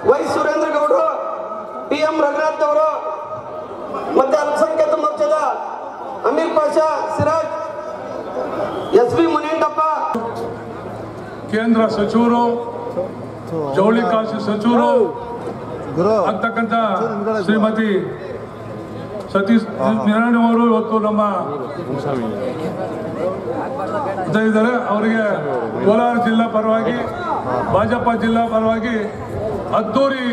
Y Surendra ಗೌಡರು, PM Raghunath ಅವರು, ಮತ್ತೆ ಅಲ್ಪಸಂಖ್ಯಾತ ಮೋರ್ಚಾದ ಅಮೀರ್ ಪಾಷಾ, ಸಿರಾಜ್, SB ಮುನಿಯಂಟಪ್ಪ, ಕೇಂದ್ರ ಸಚಿವರು, ಜವಳಿ ಖಾತೆ ಸಚಿವರು ಆಗ್ತಕ್ಕಂಥ ಶ್ರೀಮತಿ ಸತೀಶ್ ನಾರಾಯಣ ಅವರು ಇವತ್ತು ನಮ್ಮ ಇದ್ದಾರೆ. ಅವರಿಗೆ ಕೋಲಾರ ಜಿಲ್ಲಾ ಪರವಾಗಿ, ಭಾಜಪ ಜಿಲ್ಲಾ ಪರವಾಗಿ ಅದ್ದೂರಿ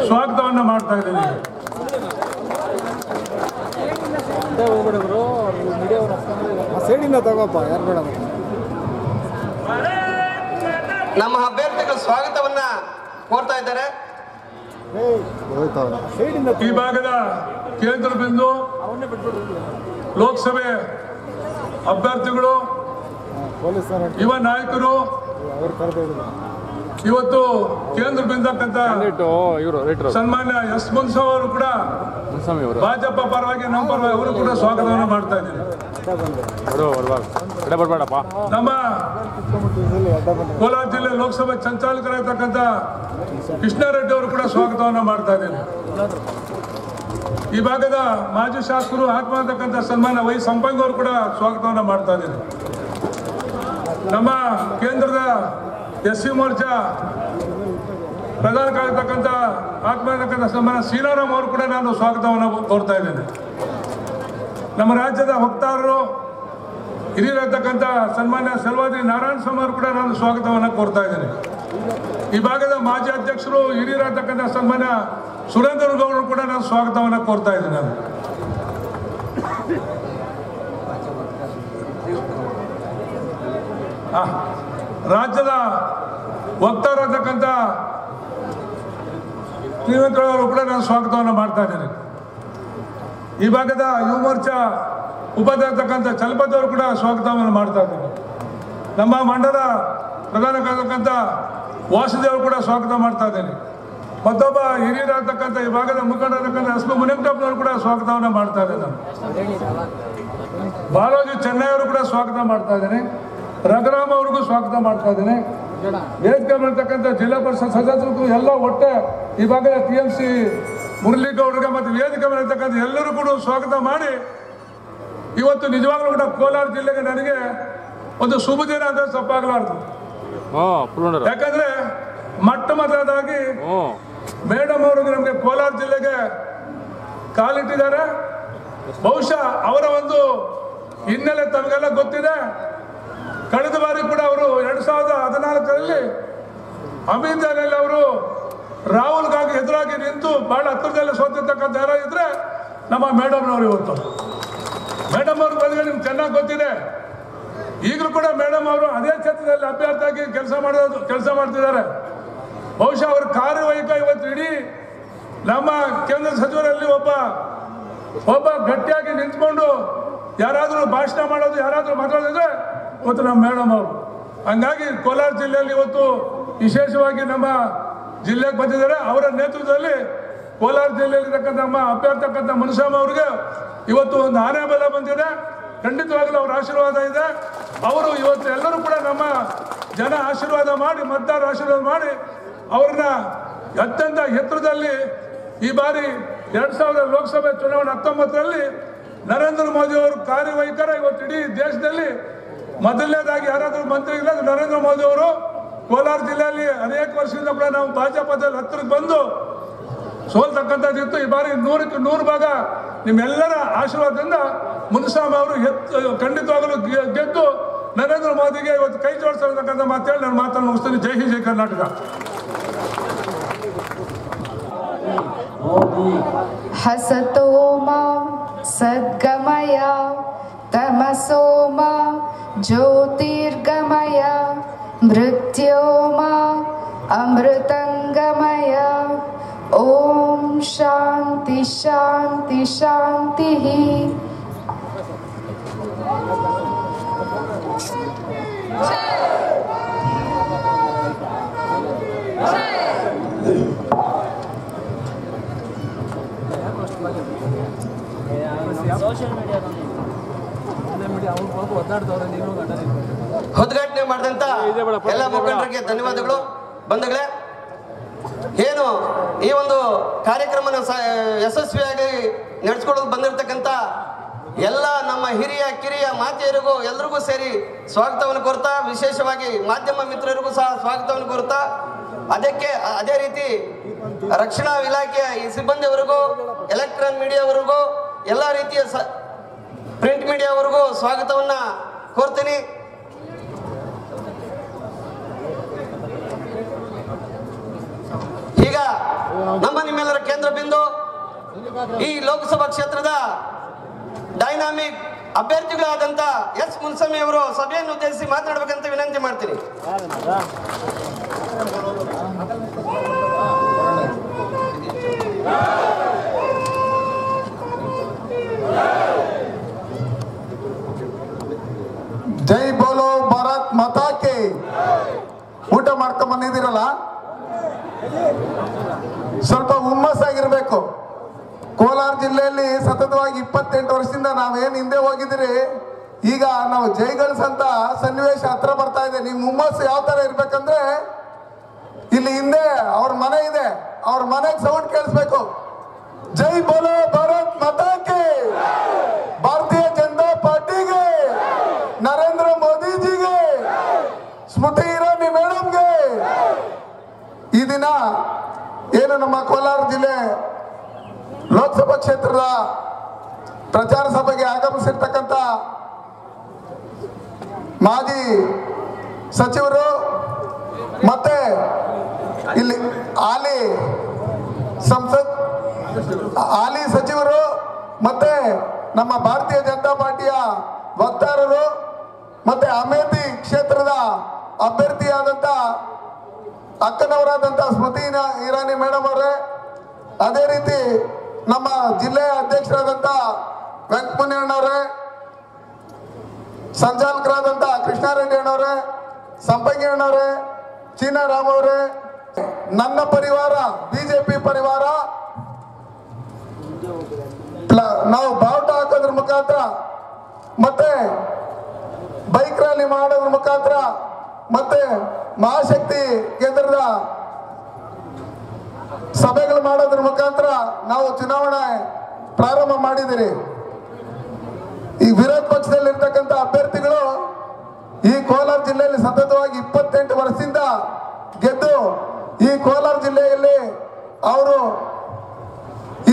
ಸ್ವಾಗತವನ್ನು ಮಾಡ್ತಾ ಇದ್ದೀನಿ. ನಮ್ಮ ಅಭ್ಯರ್ಥಿಗಳ ಸ್ವಾಗತವನ್ನ ಕೋರ್ತಾ ಇದ್ದಾರೆ. ಈ ಭಾಗದ ಕೇಂದ್ರ ಬಿಂದು ಲೋಕಸಭೆ ಅಭ್ಯರ್ಥಿಗಳು, ಯುವ ನಾಯಕರು, ಇವತ್ತು ಕೇಂದ್ರ ಬಿಂದಕ್ಕಂತ ಸನ್ಮಾನ್ಯ ಎಸ್ ಮುನ್ಸಮ್ ಅವರು ಕೂಡ ಭಾಜಪ ಪರವಾಗಿ ನಮ್ಮ ಪರವಾಗಿ ಅವರು ಕೂಡ ಸ್ವಾಗತವನ್ನು ಮಾಡ್ತಾ ಇದ್ದೀನಿ. ನಮ್ಮ ಕೋಲಾರ ಜಿಲ್ಲೆ ಲೋಕಸಭೆ ಸಂಚಾಲಕರಾಗಿರ್ತಕ್ಕಂಥ ಕೃಷ್ಣಾರೆಡ್ಡಿ ಅವರು ಕೂಡ ಸ್ವಾಗತವನ್ನು ಮಾಡ್ತಾ ಇದ್ದೀನಿ. ಈ ಭಾಗದ ಮಾಜಿ ಶಾಸಕರು ಆತ್ಮತಕ್ಕಂಥ ಸನ್ಮಾನ ವೈ ಸಂಪಂಗ್ ಅವರು ಕೂಡ ಸ್ವಾಗತವನ್ನು ಮಾಡ್ತಾ ಇದ್ದೀನಿ. ನಮ್ಮ ಕೇಂದ್ರದ SC ಮೋರ್ಚಾ ಪ್ರಧಾನ ಕಾರ್ಯತಕ್ಕಂಥ ಆತ್ಮತಕ್ಕಂಥ ಸನ್ಮಾನ ಶ್ರೀರಾಮ್ ಅವರು ಕೂಡ ನಾನು ಸ್ವಾಗತವನ್ನು ಕೋರ್ತಾ ಇದ್ದೇನೆ. ನಮ್ಮ ರಾಜ್ಯದ ವಕ್ತಾರರು ಹಿರಿಯರಾಗಿರ್ತಕ್ಕಂಥ ಸನ್ಮಾನ್ಯ ಸೆಲ್ವಾದಿ ನಾರಾಯಣ ಸ್ವಾಮಿ ಅವರು ಕೂಡ ನಾನು ಸ್ವಾಗತವನ್ನು ಕೋರ್ತಾ ಇದ್ದೇನೆ. ಈ ಭಾಗದ ಮಾಜಿ ಅಧ್ಯಕ್ಷರು ಹಿರಿಯರಾಗಿರ್ತಕ್ಕಂಥ ಸನ್ಮಾನ್ಯ ಸುರೇಂದ್ರ ಗೌಡರು ಕೂಡ ನಾನು ಸ್ವಾಗತವನ್ನು ಕೋರ್ತಾ ಇದ್ದೇನೆ. ನಾನು ರಾಜ್ಯದ ವಕ್ತಾರತಕ್ಕಂಥ ಶ್ರೀವೆಂಕಟರವರು ಕೂಡ ನಾನು ಸ್ವಾಗತವನ್ನು ಮಾಡ್ತಾ ಇದ್ದೇನೆ. ಈ ಭಾಗದ ಯುವ ಮೋರ್ಚಾ ಉಪಾಧ್ಯಕ್ಷ ಚಲಪತಿ ಅವರು ಕೂಡ ಸ್ವಾಗತವನ್ನು ಮಾಡ್ತಾ ಇದ್ದಾರೆ. ನಮ್ಮ ಮಂಡಲ ಪ್ರಧಾನ ಕಾರ್ಯತಕ್ಕಂಥ ವಾಸುದೇವರು ಕೂಡ ಸ್ವಾಗತ ಮಾಡ್ತಾ ಇದ್ದೇನೆ. ಮತ್ತೊಬ್ಬ ಹಿರಿಯರಾಗತಕ್ಕಂಥ ಈ ಭಾಗದ ಮುಖಂಡರಾಗತಕ್ಕಂಥ SB ಮುನಿಯಂಟಪ್ಪನವರು ಕೂಡ ಸ್ವಾಗತವನ್ನು ಮಾಡ್ತಾ ಇದ್ದೇನೆ. ನಾನು ಬಾಲಾಜಿ ಚೆನ್ನೈ ಅವರು ಕೂಡ ಸ್ವಾಗತ ಮಾಡ್ತಾ ಇದ್ದೇನೆ. ರಘುರಾಮ್ ಅವ್ರಿಗೂ ಸ್ವಾಗತ ಮಾಡ್ತಾ ಇದ್ದೇನೆ. ವೇದಿಕೆ ಮಾಡಿರ್ತಕ್ಕಂಥ ಜಿಲ್ಲಾ ಪರಿಷತ್ ಸದಸ್ಯರಿಗೂ ಎಲ್ಲ ಒಟ್ಟೆ ಈ ಭಾಗದ TMC ಮುರಳೀಗೌಡರಿಗೆ ಮತ್ತು ವೇದಿಕೆ ಮಾಡಿರ್ತಕ್ಕಂಥ ಎಲ್ಲರೂ ಕೂಡ ಸ್ವಾಗತ ಮಾಡಿ ಇವತ್ತು ನಿಜವಾಗ್ಲೂ ಕೂಡ ಕೋಲಾರ ಜಿಲ್ಲೆಗೆ ನನಗೆ ಒಂದು ಶುಭ ದಿನ ಅಂದ್ರೆ ತಪ್ಪಾಗಲಾರದು. ಯಾಕಂದ್ರೆ ಮೊಟ್ಟ ಮೊದಲದಾಗಿ ಮೇಡಮ್ ಅವರಿಗೆ ನಮಗೆ ಕೋಲಾರ ಜಿಲ್ಲೆಗೆ ಕಾಲಿಟ್ಟಿದ್ದಾರೆ. ಬಹುಶಃ ಅವರ ಒಂದು ಹಿನ್ನೆಲೆ ತಮಗೆಲ್ಲ ಗೊತ್ತಿದೆ. ಕಳೆದ ಬಾರಿ ಕೂಡ ಅವರು 2014ರಲ್ಲಿ ಅಮಿತ್ನಲ್ಲಿ ಅವರು ರಾಹುಲ್ಗಾಗಿ ಎದುರಾಗಿ ನಿಂತು ಬಹಳ ಹತ್ತಿರದಲ್ಲಿ ಸೋತಿರ್ತಕ್ಕಂಥ ಯಾರೋ ಇದ್ರೆ ನಮ್ಮ ಮೇಡಮ್ನವರು. ಇವತ್ತು ಮೇಡಮ್ ಅವ್ರ ಬಗ್ಗೆ ನಿಮ್ಗೆ ಚೆನ್ನಾಗಿ ಗೊತ್ತಿದೆ. ಈಗಲೂ ಕೂಡ ಮೇಡಮ್ ಅವರು ಅದೇ ಕ್ಷೇತ್ರದಲ್ಲಿ ಅಭ್ಯರ್ಥಿಯಾಗಿ ಕೆಲಸ ಮಾಡ್ತಿದ್ದಾರೆ. ಬಹುಶಃ ಅವರ ಕಾರ್ಯವೈಖ ಇವತ್ತು ಇಡೀ ನಮ್ಮ ಕೇಂದ್ರ ಸಚಿವರಲ್ಲಿ ಒಬ್ಬ ಗಟ್ಟಿಯಾಗಿ ನಿಂತ್ಕೊಂಡು ಯಾರಾದರೂ ಭಾಷಣ ಮಾಡೋದು, ಯಾರಾದರೂ ಮಾತಾಡೋದಿದ್ರೆ ಇವತ್ತು ನಮ್ಮ ಮೇಡಮ್ ಅವರು. ಹಂಗಾಗಿ ಕೋಲಾರ ಜಿಲ್ಲೆಯಲ್ಲಿ ಇವತ್ತು ವಿಶೇಷವಾಗಿ ನಮ್ಮ ಜಿಲ್ಲೆಗೆ ಬಂದಿದ್ದಾರೆ. ಅವರ ನೇತೃತ್ವದಲ್ಲಿ ಕೋಲಾರ ಜಿಲ್ಲೆಯಲ್ಲಿರ್ತಕ್ಕಂಥ ನಮ್ಮ ಅಭ್ಯರ್ಥಿರ್ತಕ್ಕಂಥ ಮುನಿಸ್ವಾಮಿ ಅವರಿಗೆ ಇವತ್ತು ಒಂದು ಆನೆ ಬಲ ಬಂದಿದೆ. ಖಂಡಿತವಾಗಲೂ ಅವರ ಆಶೀರ್ವಾದ ಇದೆ. ಅವರು ಇವತ್ತು ಎಲ್ಲರೂ ಕೂಡ ನಮ್ಮ ಜನ ಆಶೀರ್ವಾದ ಮಾಡಿ, ಮತದಾರರ ಆಶೀರ್ವಾದ ಮಾಡಿ ಅವ್ರನ್ನ ಅತ್ಯಂತ ಎತ್ತರದಲ್ಲಿ ಈ ಬಾರಿ 2000 ಲೋಕಸಭೆ ಚುನಾವಣೆ 19ರಲ್ಲಿ ನರೇಂದ್ರ ಮೋದಿ ಅವರ ಕಾರ್ಯವೈಖರ ಇವತ್ತು ಇಡೀ ದೇಶದಲ್ಲಿ ಮೊದಲನೇದಾಗಿ ಯಾರಾದರೂ ಮಂತ್ರಿ ಇಲ್ಲ, ನರೇಂದ್ರ ಮೋದಿ ಅವರು. ಕೋಲಾರ ಜಿಲ್ಲೆಯಲ್ಲಿ ಅನೇಕ ವರ್ಷದಿಂದ ಕೂಡ ನಾವು ಭಾಜಪದಲ್ಲಿ ಹತ್ತಿರಕ್ಕೆ ಬಂದು ಸೋಲ್ತಕ್ಕಂಥದ್ದಿತ್ತು. ಈ ಬಾರಿ 100ಕ್ಕೆ 100 ಭಾಗ ನಿಮ್ಮೆಲ್ಲರ ಆಶೀರ್ವಾದದಿಂದ ಮುನಿಸ್ವಾಮಿ ಅವರು ಖಂಡಿತವಾಗಲೂ ಗೆದ್ದು ನರೇಂದ್ರ ಮೋದಿಗೆ ಇವತ್ತು ಕೈ ಜೋಡಿಸಿರ್ತಕ್ಕಂಥ ಮಾತೇಳಿ ನಾನು ಮಾತನ್ನು ಮುಗಿಸ್ತೀನಿ. ಜೈ ಹಿಂದ್, ಜೈ ಕರ್ನಾಟಕ. ಹಸತೋ ಮಾಂ ಸದ್ಗಮಯ ತಮಸೋ ಮಾಂ ಜ್ಯೋತಿರ್ಗಮಯ ಮೃತ್ಯೋ ಮಾಂ ಅಮೃತಂಗಮಯ. ಓಂ ಶಾಂತಿ ಶಾಂತಿ ಶಾಂತಿ. ಉದ್ಘಾಟನೆ ಮಾಡಿದಂತ ಎಲ್ಲ ಮುಖಂಡರಿಗೆ ಧನ್ಯವಾದಗಳು. ಬಂಧುಗಳೇ, ಏನು ಈ ಒಂದು ಕಾರ್ಯಕ್ರಮನ ಯಶಸ್ವಿಯಾಗಿ ನಡೆಸ್ಕೊಳ್ಳೋದು ಬಂದಿರತಕ್ಕಂಥ ಎಲ್ಲ ನಮ್ಮ ಹಿರಿಯ ಕಿರಿಯ ಮಾತೆಯರಿಗೂ ಎಲ್ರಿಗೂ ಸೇರಿ ಸ್ವಾಗತವನ್ನು ಕೋರ್ತಾ, ವಿಶೇಷವಾಗಿ ಮಾಧ್ಯಮ ಮಿತ್ರರಿಗೂ ಸಹ ಸ್ವಾಗತವನ್ನು ಕೋರ್ತಾ, ಅದೇ ರೀತಿ ರಕ್ಷಣಾ ಇಲಾಖೆಯ ಈ ಸಿಬ್ಬಂದಿಯವರಿಗೂ, ಎಲೆಕ್ಟ್ರಾನಿಕ್ ಮೀಡಿಯಾವರೆಗೂ, ಎಲ್ಲ ರೀತಿಯ ಪ್ರಿಂಟ್ ಮೀಡಿಯಾವರೆಗೂ ಸ್ವಾಗತವನ್ನ ಕೋರ್ತೀನಿ. ಈಗ ನಮ್ಮ ನಿಮ್ಮೆಲ್ಲರ ಕೇಂದ್ರ ಬಿಂದು ಈ ಲೋಕಸಭಾ ಕ್ಷೇತ್ರದ ಡೈನಾಮಿಕ್ ಅಭ್ಯರ್ಥಿಗಳಾದಂತ ಎಸ್ ಮುನ್ಸಮಿ ಅವರು ಸಭೆಯನ್ನು ಉದ್ದೇಶಿಸಿ ಮಾತನಾಡಬೇಕಂತ ವಿನಂತಿ ಮಾಡ್ತೀನಿ. ಜೈ ಬೋಲೋ ಭಾರತ್ ಮಾತಾಕ್ಕೆ. ಊಟ ಮಾಡ್ಕೊಂಡ್ ಬಂದಿದ್ದೀರಲ್ಲ, ಸ್ವಲ್ಪ ಹುಮ್ಮಸ್ಸಾಗಿರ್ಬೇಕು. ಕೋಲಾರ ಜಿಲ್ಲೆಯಲ್ಲಿ ಸತತವಾಗಿ 28 ವರ್ಷದಿಂದ ನಾವೇನು ಹಿಂದೆ ಹೋಗಿದ್ದೀರಿ, ಈಗ ನಾವು ಜೈಗಳಿಸಂತ ಸನ್ನಿವೇಶ ಹತ್ರ ಬರ್ತಾ ಇದೆ. ನಿಮ್ ಹುಮ್ಮಸ್ಸು ಯಾವ ತರ ಇರ್ಬೇಕಂದ್ರೆ, ಇಲ್ಲಿ ಹಿಂದೆ ಅವ್ರ ಮನೆ ಇದೆ, ಅವ್ರ ಮನೆಗೆ ಸೌಂಡ್ ಕೇಳಿಸ್ಬೇಕು. ಜೈ ಬೋಲೋ ಭಾರತ್ ಮಾತಾಕ್ಕೆ, ಭಾರತೀಯ ಜನತಾ ಪಾರ್ಟಿಗೆ, ನರೇಂದ್ರ ಮೋದಿಜಿಗೆ, ಸ್ಮೃತಿ ಇರಾನಿ ಮೇಡಮ್ಗೆ. ಈ ದಿನ ಏನು ನಮ್ಮ ಕೋಲಾರ ಜಿಲ್ಲೆ ಲೋಕಸಭಾ ಕ್ಷೇತ್ರದ ಪ್ರಚಾರ ಸಭೆಗೆ ಆಗಮಿಸಿರ್ತಕ್ಕಂಥ ಮಾಜಿ ಸಚಿವರು ಮತ್ತೆ ಇಲ್ಲಿ ಹಾಲಿ ಸಚಿವರು ಮತ್ತೆ ನಮ್ಮ ಭಾರತೀಯ ಜನತಾ ಪಾರ್ಟಿಯ ವಕ್ತಾರರು ಮತ್ತೆ ಅಮೇಥಿ ಕ್ಷೇತ್ರದ ಅಭ್ಯರ್ಥಿಯಾದಂಥ ಅಕ್ಕನವರಾದಂಥ ಸ್ಮೃತಿ ಇರಾನಿ ಮೇಡಮ್ ಅವರೇ, ಅದೇ ರೀತಿ ನಮ್ಮ ಜಿಲ್ಲೆಯ ಅಧ್ಯಕ್ಷರಾದಂಥ ವೆಂಕಟಮುನಿ ಅಣ್ಣವರೇ, ಸಂಚಾಲಕರಾದಂಥ ಕೃಷ್ಣಾರೆಡ್ಡಿ ಅಣ್ಣವರೇ, ಸಂಪಂಗಿ ಅಣ್ಣವರೇ, ಚೀನಾರಾಮ್ ಅವರೇ, ನನ್ನ ಪರಿವಾರ ಬಿಜೆಪಿ ಪರಿವಾರ, ನಾವು ಬಾವುಟ ಹಾಕೋದ್ರ ಮುಖಾಂತರ ಮತ್ತೆ ಬೈಕ್ ರ್ಯಾಲಿ ಮಾಡೋದ್ರ ಮುಖಾಂತರ ಮತ್ತೆ ಮಹಾಶಕ್ತಿ ಕೇಂದ್ರದ ಸಭೆಗಳು ಮಾಡೋದ್ರ ಮುಖಾಂತರ ನಾವು ಚುನಾವಣೆ ಪ್ರಾರಂಭ ಮಾಡಿದಿರಿ. ಈ ವಿರೋಧ ಪಕ್ಷದಲ್ಲಿ ಇರ್ತಕ್ಕಂಥ ಅಭ್ಯರ್ಥಿಗಳು ಈ ಕೋಲಾರ ಜಿಲ್ಲೆಯಲ್ಲಿ ಸತತವಾಗಿ 28 ವರ್ಷದಿಂದ ಗೆದ್ದು ಈ ಕೋಲಾರ ಜಿಲ್ಲೆಯಲ್ಲಿ ಅವರು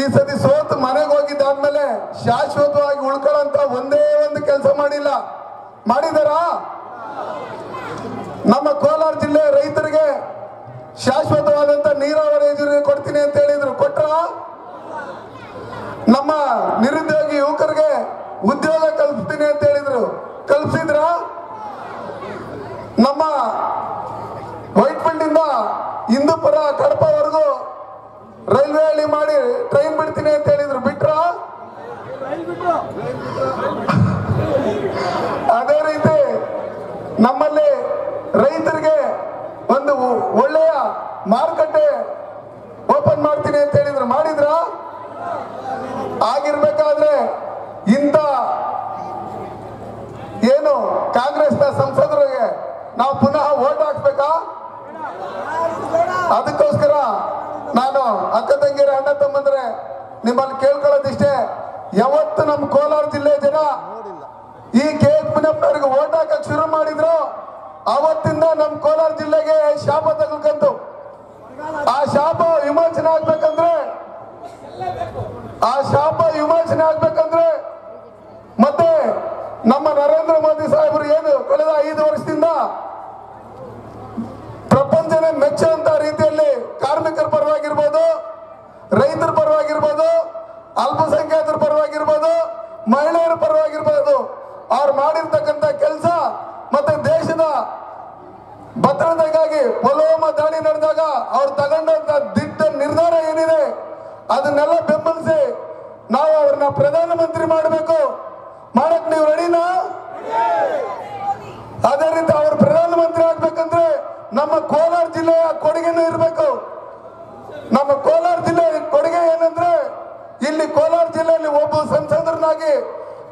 ಈ ಸತಿ ಸೋತು ಮನೆಗೆ ಹೋಗಿದ್ದಾದ್ಮೇಲೆ ಶಾಶ್ವತವಾಗಿ ಉಳ್ಕೊಳ್ಳಂತ ಒಂದೇ ಒಂದು ಕೆಲಸ ಮಾಡಿಲ್ಲ. ಮಾಡಿದಾರಾ? ನಮ್ಮ ಕೋಲಾರ ಜಿಲ್ಲೆ ರೈತರಿಗೆ ಶಾಶ್ವತವಾದಂತ ನೀರಾವರಿ ಯೋಜನೆ ಕೊಡ್ತೀನಿ ಅಂತ ಹೇಳಿದ್ರು, ಕೊಟ್ರ? ನಮ್ಮ ನಿರುದ್ಯೋಗಿ ಯುವಕರಿಗೆ ಉದ್ಯೋಗ ಕಲ್ಪಿಸ್ತೀನಿ ಅಂತ ಹೇಳಿದ್ರು, ಕಲ್ಪಿಸಿದ್ರ? ನಮ್ಮ ವೈಟ್ಫೀಲ್ಡ್ ಇಂದ ಇಂದೂಪುರ ಕಡಪವರೆಗೂ ರೈಲ್ವೆ ಹಳಿ ಮಾಡಿ ಟ್ರೈನ್ ಬಿಡ್ತೀನಿ ಅಂತ ಹೇಳಿದ್ರು, ಬಿಟ್ರ? ಅದೇ ರೀತಿ ನಮ್ಮಲ್ಲಿ ರೈತರಿಗೆ ಒಂದು ಒಳ್ಳೆಯ ಮಾರುಕಟ್ಟೆ ಓಪನ್ ಮಾಡ್ತೀನಿ ಅಂತ ಹೇಳಿದ್ರು, ಮಾಡಿದ್ರ? ಆಗಿರ್ಬೇಕಾದ್ರೆ ಇಂಥ ಏನು ಕಾಂಗ್ರೆಸ್ನ ಸಂಸದರಿಗೆ ನಾವು ಪುನಃ ವೋಟ್ ಹಾಕ್ಬೇಕಾ? ಅದಕ್ಕೋಸ್ಕರ ನಾನು ಅಕ್ಕ ತಂಗಿರ ಅಣ್ಣ ತಮ್ಮಂದ್ರೆ ನಿಮ್ಮಲ್ಲಿ ಕೇಳ್ಕೊಳ್ಳೋದಿಷ್ಟೇ, ಯಾವತ್ತು ನಮ್ಮ ಕೋಲಾರ ಜಿಲ್ಲೆ ಜನ ಈ KH ಮುನಿಯಪ್ಪನವರಿಗೆ ವೋಟ್ ಹಾಕಕ್ ಶುರು ಮಾಡಿದ್ರು ಅವತ್ತಿಂದ ನಮ್ಮ ಕೋಲಾರ ಜಿಲ್ಲೆಗೆ ಶಾಪ ತಗೊಳ್ಕಂತು. ಆ ಶಾಪ ವಿಮೋಚನೆ ಆಗ್ಬೇಕಂದ್ರೆ ಮತ್ತೆ ನಮ್ಮ ನರೇಂದ್ರ ಮೋದಿ ಸಾಹೇಬರು ಏನು ಕಳೆದ 5 ವರ್ಷದಿಂದ ಪ್ರಪಂಚನೇ ಮೆಚ್ಚುವಂತ ರೀತಿಯಲ್ಲಿ ಕಾರ್ಮಿಕರ ಪರವಾಗಿರ್ಬೋದು, ರೈತರ ಪರವಾಗಿರ್ಬೋದು, ಅಲ್ಪಸಂಖ್ಯಾತರ ಪರವಾಗಿರ್ಬೋದು, ಮಹಿಳೆಯರ ಪರವಾಗಿರ್ಬೋದು, ಅವ್ರು ಮಾಡಿರ್ತಕ್ಕಂಥ ಕೆಲಸ ಮತ್ತೆ ದೇಶದ ಭದ್ರತೆಗಾಗಿ ಪುಲ್ವಾಮಾ ದಾಳಿ ನಡೆದಾಗ ಅವ್ರು ತಗೊಂಡಂತ ದಿಟ್ಟ ನಿರ್ಧಾರ ಏನಿದೆ ಅದನ್ನೆಲ್ಲ ಬೆಂಬಲಿಸಿ ನಾವು ಅವ್ರನ್ನ ಪ್ರಧಾನಮಂತ್ರಿ ಮಾಡಬೇಕು. ಮಾಡಕ್ ನೀವು ರೆಡಿನಾ? ಅದೇ ರೀತಿ ಅವ್ರು ಪ್ರಧಾನಮಂತ್ರಿ ಆಗ್ಬೇಕಂದ್ರೆ ನಮ್ಮ ಕೋಲಾರ ಜಿಲ್ಲೆಯ ಕೊಡುಗೆನೂ ಇರಬೇಕು. ನಮ್ಮ ಕೋಲಾರ ಜಿಲ್ಲೆ ಕೊಡುಗೆ ಏನಂದ್ರೆ, ಇಲ್ಲಿ ಕೋಲಾರ ಜಿಲ್ಲೆಯಲ್ಲಿ ಒಬ್ಬ ಸಂಸದರನ್ನಾಗಿ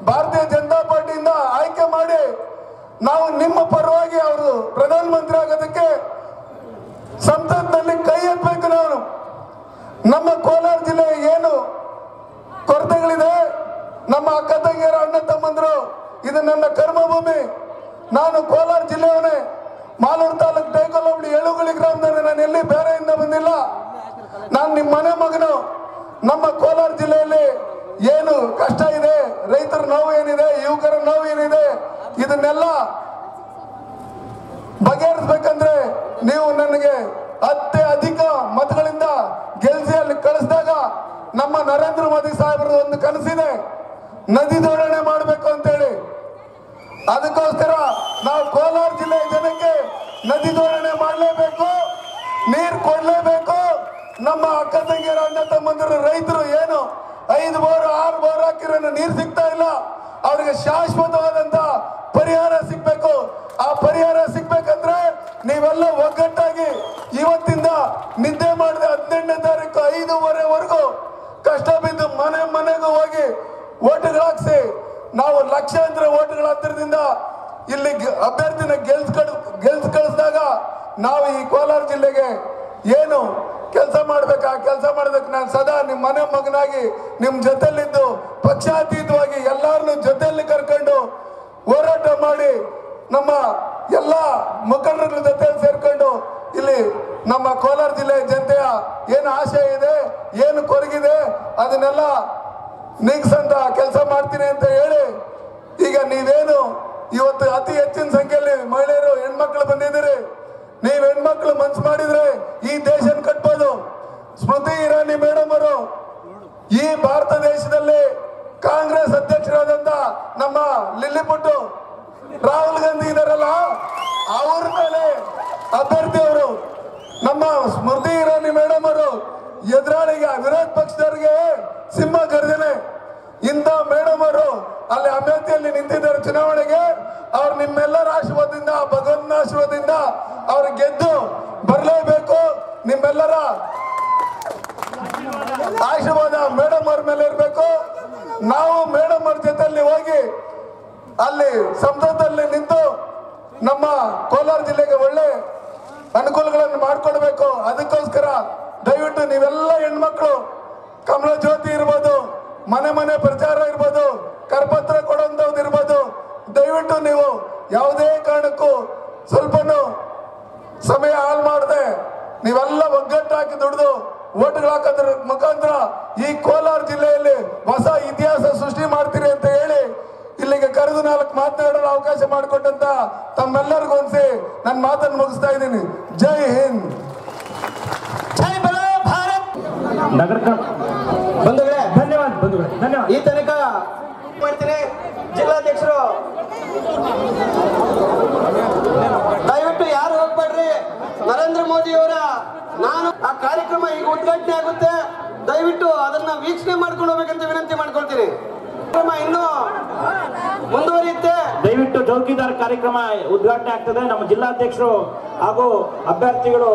ಭಾರತೀಯ ಜನತಾ ಪಾರ್ಟಿಯಿಂದ ಆಯ್ಕೆ ಮಾಡಿ ನಾವು ನಿಮ್ಮ ಪರವಾಗಿ ಅವರು ಪ್ರಧಾನಮಂತ್ರಿ ಆಗೋದಕ್ಕೆ ಸಂಸತ್ನಲ್ಲಿ ಕೈ ಎತ್ತಬೇಕು. ನಾವು ನಮ್ಮ ಕೋಲಾರ ಜಿಲ್ಲೆ ಏನು ಕೊರತೆಗಳಿದೆ, ನಮ್ಮ ಅಕ್ಕ ತಂಗಿಯರ ಅಣ್ಣ ತಮ್ಮಂದ್ರು, ಇದು ನನ್ನ ಕರ್ಮಭೂಮಿ. ನಾನು ಕೋಲಾರ ಜಿಲ್ಲೆಯವನೇ, ಮಾಲೂರು ತಾಲೂಕು ಡೈಕೊಲ್ಲಹಳ್ಳಿ ಎಳುಗುಳಿ ಗ್ರಾಮದಲ್ಲಿ, ನಾನು ಎಲ್ಲಿ ಬೇರೆಯಿಂದ ಬಂದಿಲ್ಲ. ನಾನು ನಿಮ್ಮ ಮನೆ ಮಗನು. ನಮ್ಮ ಕೋಲಾರ ಜಿಲ್ಲೆಯಲ್ಲಿ ಏನು ಕಷ್ಟ ಇದೆ, ರೈತರ ನೋವು ಏನಿದೆ, ಯುವಕರ ನೋವು ಏನಿದೆ, ಇದನ್ನೆಲ್ಲ ಬಗೆಹರಿಸ್ಬೇಕಂದ್ರೆ ನೀವು ನನಗೆ ಅಧಿಕ ಮತಗಳಿಂದ ಗೆಲ್ಸಿ ಅಲ್ಲಿ ಕಳಿಸಿದಾಗ ನಮ್ಮ ನರೇಂದ್ರ ಮೋದಿ ಸಾಹೇಬ್ರದ್ದು ಒಂದು ಕನಸಿದೆ, ನದಿ ಜೋಡಣೆ ಮಾಡಬೇಕು ಅಂತೇಳಿ. ಅದಕ್ಕೋಸ್ಕರ ನಾವು ಕೋಲಾರ ಜಿಲ್ಲೆಯ ಜನಕ್ಕೆ ನದಿ ಜೋಡಣೆ ಮಾಡಲೇಬೇಕು, ನೀರು ಕೊಡಲೇಬೇಕು. ನಮ್ಮ ಅಕ್ಕ ತಂಗಿಯರ ಅಣ್ಣ ತಮ್ಮಂದಿರ ರೈತರು ಏನು 5 ಬೋರ್ 6 ಬೋರ್ ಹಾಕಿರೋ ನೀರು ಸಿಗ್ತಾ ಇಲ್ಲ, ಅವ್ರಿಗೆ ಶಾಶ್ವತವಾದಂತ ಪರಿಹಾರ ಸಿಗ್ಬೇಕು. ಆ ಪರಿಹಾರ ಸಿಗ್ಬೇಕಂದ್ರೆ ನೀವೆಲ್ಲ ಒಗ್ಗಟ್ಟಾಗಿ ಇವತ್ತಿಂದ ನಿದ್ದೆ ಮಾಡಿದೆ 18ನೇ ತಾರೀಕು 5:30ವರೆಗೂ ಕಷ್ಟ ಬಿದ್ದು ಮನೆ ಮನೆಗೂ ಹೋಗಿ ಓಟ್ಗಳು ನಾವು ಲಕ್ಷಾಂತರ ಓಟ್ಗಳ ಹತ್ತಿರದಿಂದ ಇಲ್ಲಿ ಅಭ್ಯರ್ಥಿನ ಗೆಲ್ಸ್ ಕಳಿಸಿದಾಗ ನಾವು ಈ ಕೋಲಾರ ಜಿಲ್ಲೆಗೆ ಏನು ಕೆಲಸ ಮಾಡ್ಬೇಕು ಆ ಕೆಲಸ ಮಾಡೋದಕ್ಕೆ ನಾನು ಸದಾ ನಿಮ್ಮ ಮನೆ ಮಗನಾಗಿ ನಿಮ್ಮ ಜೊತೆಲಿದ್ದು ಪಕ್ಷಾತೀತವಾಗಿ ಎಲ್ಲರನ್ನು ಜೊತೆಯಲ್ಲಿ ಕರ್ಕೊಂಡು ಹೋರಾಟ ಮಾಡಿ ನಮ್ಮ ಎಲ್ಲ ಮುಖಂಡರ ಜೊತೆ ಸೇರ್ಕೊಂಡು ಇಲ್ಲಿ ನಮ್ಮ ಕೋಲಾರ ಜಿಲ್ಲೆ ಜನತೆಯ ಏನು ಆಶಯ ಇದೆ, ಏನು ಕೊರಗಿದೆ, ಅದನ್ನೆಲ್ಲ ನೀಗ್ಸಂತ ಕೆಲಸ ಮಾಡ್ತೀನಿ ಅಂತ ಹೇಳಿ, ಈಗ ನೀವೇನು ಇವತ್ತು ಅತಿ ಹೆಚ್ಚಿನ ಸಂಖ್ಯೆಯಲ್ಲಿ ಮಹಿಳೆಯರು ಹೆಣ್ಮಕ್ಳು ಬಂದಿದ್ದೀರಿ. ನೀವು ಹೆಣ್ಮಕ್ಳು ಮನ್ಸು ಮಾಡಿದ್ರೆ ಈ ದೇಶನ ಕಟ್ಬೋದು. ಸ್ಮೃತಿ ಇರಾನಿ ಮೇಡಮ್ ಅವರು ಈ ಭಾರತ ದೇಶದಲ್ಲಿ ಕಾಂಗ್ರೆಸ್ ಅಧ್ಯಕ್ಷರಾದಂತ ನಮ್ಮ ಲಿಲ್ಲಿಪುಟ್ಟು ರಾಹುಲ್ ಗಾಂಧಿ ಇದಾರಲ್ಲ, ಅವ್ರ ಮೇಲೆ ಅಭ್ಯರ್ಥಿ ಅವರು ನಮ್ಮ ಸ್ಮೃತಿ ಇರಾನಿ ಮೇಡಮ್ ಅವರು ಎದುರಾಳಿಗೆ ವಿರೋಧ ಪಕ್ಷದವರಿಗೆ ಸಿಂಹ ಗರ್ಜನೆ. ಇಂಥ ಮೇಡಮ್ ಅವರು ಅಲ್ಲಿ ಅಭ್ಯರ್ಥಿಯಲ್ಲಿ ನಿಂತಿದ್ದಾರೆ ಚುನಾವಣೆಗೆ. ಅವ್ರು ನಿಮ್ಮೆಲ್ಲರ ಆಶೀರ್ವಾದದಿಂದ, ಭಗವಂತನ ಆಶೀರ್ವಾದದಿಂದ ಅವ್ರು ಗೆದ್ದು ಬರಲೇಬೇಕು. ನಿಮ್ಮೆಲ್ಲರ ಆಶೀರ್ವಾದ ಮೇಡಮ್ ಅವ್ರ ಮೇಲೆ ಇರಬೇಕು. ನಾವು ಮೇಡಮ್ ಅವ್ರ ಜೊತೆಯಲ್ಲಿ ಹೋಗಿ ಅಲ್ಲಿ ಸಂಸದಲ್ಲಿ ನಿಂತು ನಮ್ಮ ಕೋಲಾರ ಜಿಲ್ಲೆಗೆ ಒಳ್ಳೆ ಅನುಕೂಲಗಳನ್ನು ಮಾಡಿಕೊಡ್ಬೇಕು. ಅದಕ್ಕೋಸ್ಕರ ದಯವಿಟ್ಟು ನೀವೆಲ್ಲ ಹೆಣ್ಮಕ್ಳು ಕಮಲ ಜ್ಯೋತಿ ಇರ್ಬೋದು, ಮನೆ ಮನೆ ಪ್ರಚಾರ ಇರ್ಬೋದು, ಕರಪತ್ರ ಕೊಡುವಂಥದ್ದು ಇರ್ಬೋದು, ದಯವಿಟ್ಟು ನೀವು ಯಾವುದೇ ಕಾರಣಕ್ಕೂ ಸ್ವಲ್ಪನೂ ಸಮಯ ಹಾಳು ಮಾಡದೆ ನೀವೆಲ್ಲ ಒಗ್ಗಟ್ಟಾಕಿ ದುಡಿದು ಓಟ್ಗಳು ಹಾಕೋದ್ರ ಮುಖಾಂತರ ಈ ಕೋಲಾರ ಜಿಲ್ಲೆಯಲ್ಲಿ ಹೊಸ ಇತಿಹಾಸ ಸೃಷ್ಟಿ ಮಾಡ್ತೀರಿ ಅಂತ ಹೇಳಿ ಇಲ್ಲಿಗೆ ಕರೆದು 4 ಮಾತನಾಡಲು ಅವಕಾಶ ಮಾಡಿಕೊಟ್ಟಂತ ತಮ್ಮೆಲ್ಲರಿಗೂ ಹೊಂದಿಸಿ ನನ್ನ ಮಾತನ್ನು ಮುಗಿಸ್ತಾ ಇದ್ದೀನಿ. ಜೈ ಹಿಂದ್, ಜೈ ಬಲೋ ಭಾರತ್. ನಗರ ಬಂಧುಗಳೇ, ಧನ್ಯವಾದ ಬಂಧುಗಳೇ, ಧನ್ಯವಾದ. ಈ ತನಕ ಮಾಡ್ತೀನಿ. ಜಿಲ್ಲಾಧ್ಯಕ್ಷರು ದಯವಿಟ್ಟು ಯಾರು ಹೋಗ್ಬೇಡ್ರಿ. ನರೇಂದ್ರ ಮೋದಿ ಅವರ ನಾನು ಆ ಕಾರ್ಯಕ್ರಮ ಈಗ ಉದ್ಘಾಟನೆ ಆಗುತ್ತೆ, ದಯವಿಟ್ಟು ಅದನ್ನ ವೀಕ್ಷಣೆ ಮಾಡ್ಕೊಂಡು ಹೋಗ್ಬೇಕಂತ ವಿನಂತಿ ಮಾಡ್ಕೊಳ್ತೀನಿ. ಕಾರ್ಯಕ್ರಮ ಇನ್ನೂ ಮುಂದುವರಿಯುತ್ತೆ. ದಯವಿಟ್ಟು ಚೌಕಿದಾರ್ ಕಾರ್ಯಕ್ರಮ ಉದ್ಘಾಟನೆ ಆಗ್ತದೆ. ನಮ್ಮ ಜಿಲ್ಲಾಧ್ಯಕ್ಷರು ಹಾಗೂ ಅಭ್ಯರ್ಥಿಗಳು